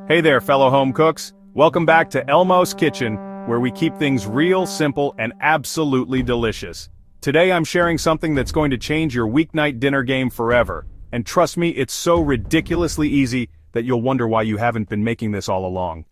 Hey there, fellow home cooks. Welcome back to Lmos Kitchen, where we keep things real, simple, and absolutely delicious. Today I'm sharing something that's going to change your weeknight dinner game forever. And trust me, it's so ridiculously easy that you'll wonder why you haven't been making this all along.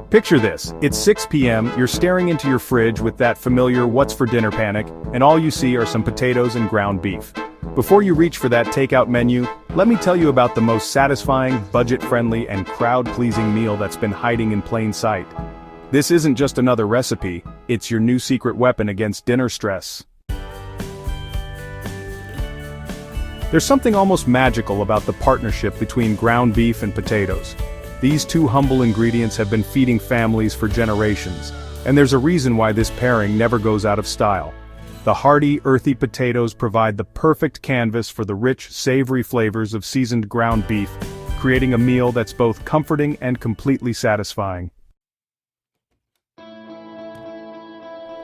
Picture this, it's 6 p.m., you're staring into your fridge with that familiar what's for dinner panic, and all you see are some potatoes and ground beef. Before you reach for that takeout menu, let me tell you about the most satisfying, budget-friendly, and crowd-pleasing meal that's been hiding in plain sight. This isn't just another recipe, it's your new secret weapon against dinner stress. There's something almost magical about the partnership between ground beef and potatoes. These two humble ingredients have been feeding families for generations, and there's a reason why this pairing never goes out of style. The hearty, earthy potatoes provide the perfect canvas for the rich, savory flavors of seasoned ground beef, creating a meal that's both comforting and completely satisfying.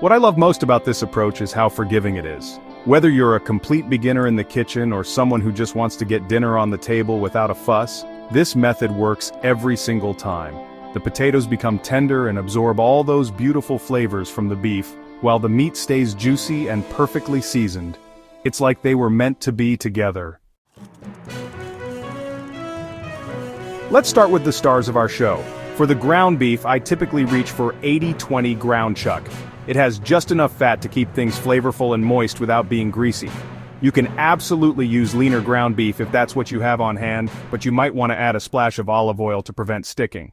What I love most about this approach is how forgiving it is. Whether you're a complete beginner in the kitchen or someone who just wants to get dinner on the table without a fuss, this method works every single time. The potatoes become tender and absorb all those beautiful flavors from the beef, while the meat stays juicy and perfectly seasoned. It's like they were meant to be together. Let's start with the stars of our show. For the ground beef, I typically reach for 80-20 ground chuck. It has just enough fat to keep things flavorful and moist without being greasy. You can absolutely use leaner ground beef if that's what you have on hand, but you might want to add a splash of olive oil to prevent sticking.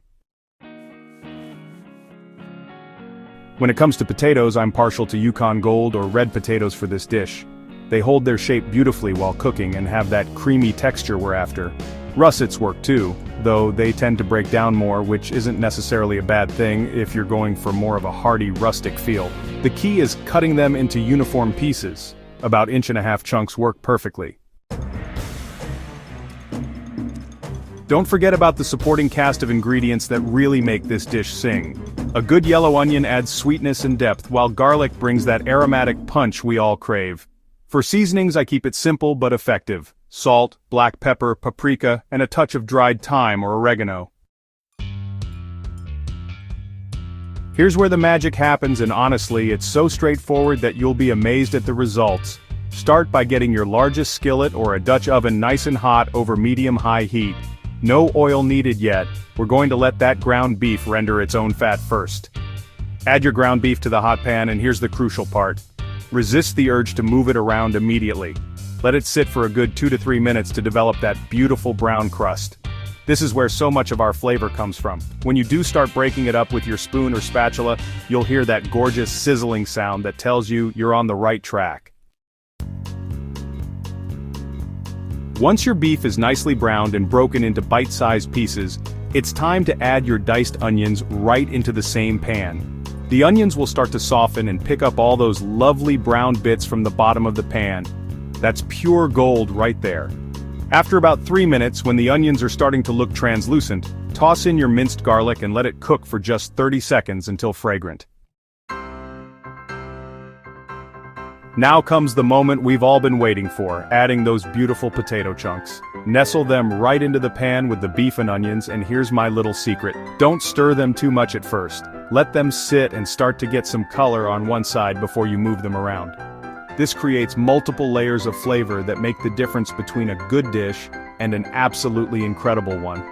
When it comes to potatoes, I'm partial to Yukon Gold or red potatoes for this dish. They hold their shape beautifully while cooking and have that creamy texture we're after. Russets work too, though they tend to break down more, which isn't necessarily a bad thing if you're going for more of a hearty, rustic feel. The key is cutting them into uniform pieces. About 1.5-inch chunks work perfectly. Don't forget about the supporting cast of ingredients that really make this dish sing. A good yellow onion adds sweetness and depth, while garlic brings that aromatic punch we all crave. For seasonings, I keep it simple but effective. Salt, black pepper, paprika, and a touch of dried thyme or oregano. Here's where the magic happens, and honestly, it's so straightforward that you'll be amazed at the results. Start by getting your largest skillet or a Dutch oven nice and hot over medium-high heat. No oil needed yet, we're going to let that ground beef render its own fat first. Add your ground beef to the hot pan, and here's the crucial part. Resist the urge to move it around immediately. Let it sit for a good 2 to 3 minutes to develop that beautiful brown crust. This is where so much of our flavor comes from. When you do start breaking it up with your spoon or spatula, you'll hear that gorgeous sizzling sound that tells you you're on the right track. Once your beef is nicely browned and broken into bite-sized pieces, it's time to add your diced onions right into the same pan. The onions will start to soften and pick up all those lovely brown bits from the bottom of the pan. That's pure gold right there. After about 3 minutes, when the onions are starting to look translucent, toss in your minced garlic and let it cook for just 30 seconds until fragrant. Now comes the moment we've all been waiting for, adding those beautiful potato chunks. Nestle them right into the pan with the beef and onions, and here's my little secret. Don't stir them too much at first. Let them sit and start to get some color on one side before you move them around. This creates multiple layers of flavor that make the difference between a good dish and an absolutely incredible one.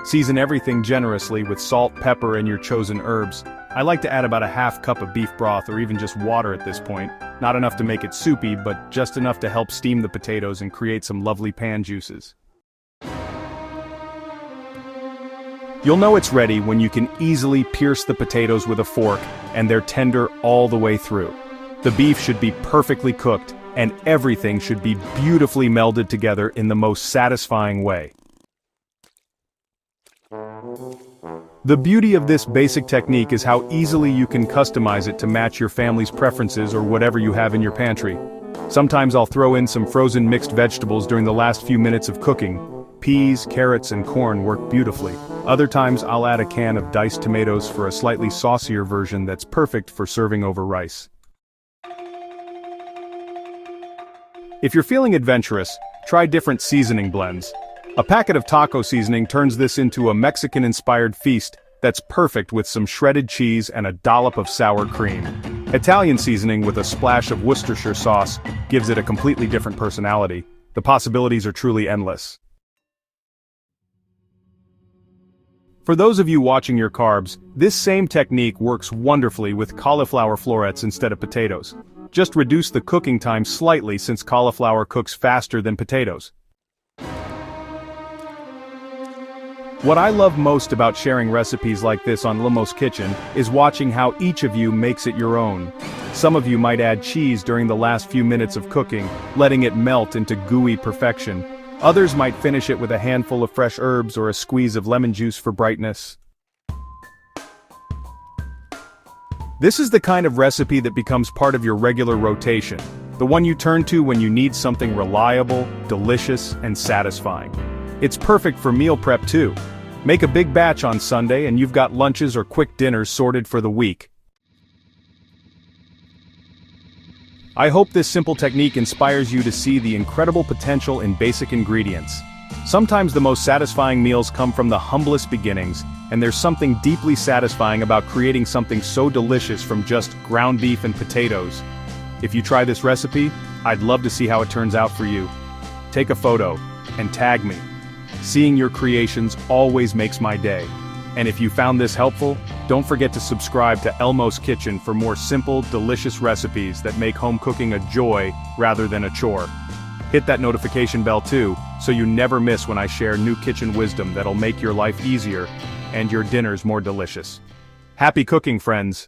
Season everything generously with salt, pepper, and your chosen herbs. I like to add about a half cup of beef broth or even just water at this point. Not enough to make it soupy, but just enough to help steam the potatoes and create some lovely pan juices. You'll know it's ready when you can easily pierce the potatoes with a fork and they're tender all the way through. The beef should be perfectly cooked, and everything should be beautifully melded together in the most satisfying way. The beauty of this basic technique is how easily you can customize it to match your family's preferences or whatever you have in your pantry. Sometimes I'll throw in some frozen mixed vegetables during the last few minutes of cooking. Peas, carrots, and corn work beautifully. Other times I'll add a can of diced tomatoes for a slightly saucier version that's perfect for serving over rice. If you're feeling adventurous, try different seasoning blends. A packet of taco seasoning turns this into a Mexican-inspired feast that's perfect with some shredded cheese and a dollop of sour cream. Italian seasoning with a splash of Worcestershire sauce gives it a completely different personality. The possibilities are truly endless. For those of you watching your carbs, this same technique works wonderfully with cauliflower florets instead of potatoes. Just reduce the cooking time slightly since cauliflower cooks faster than potatoes. What I love most about sharing recipes like this on Lmos Kitchen is watching how each of you makes it your own. Some of you might add cheese during the last few minutes of cooking, letting it melt into gooey perfection. Others might finish it with a handful of fresh herbs or a squeeze of lemon juice for brightness. This is the kind of recipe that becomes part of your regular rotation, the one you turn to when you need something reliable, delicious, and satisfying. It's perfect for meal prep too. Make a big batch on Sunday and you've got lunches or quick dinners sorted for the week. I hope this simple technique inspires you to see the incredible potential in basic ingredients. Sometimes the most satisfying meals come from the humblest beginnings, and there's something deeply satisfying about creating something so delicious from just ground beef and potatoes. If you try this recipe, I'd love to see how it turns out for you. Take a photo and tag me. Seeing your creations always makes my day. And if you found this helpful, don't forget to subscribe to Lmos Kitchen for more simple, delicious recipes that make home cooking a joy rather than a chore. Hit that notification bell too, so you never miss when I share new kitchen wisdom that'll make your life easier and your dinners more delicious. Happy cooking, friends!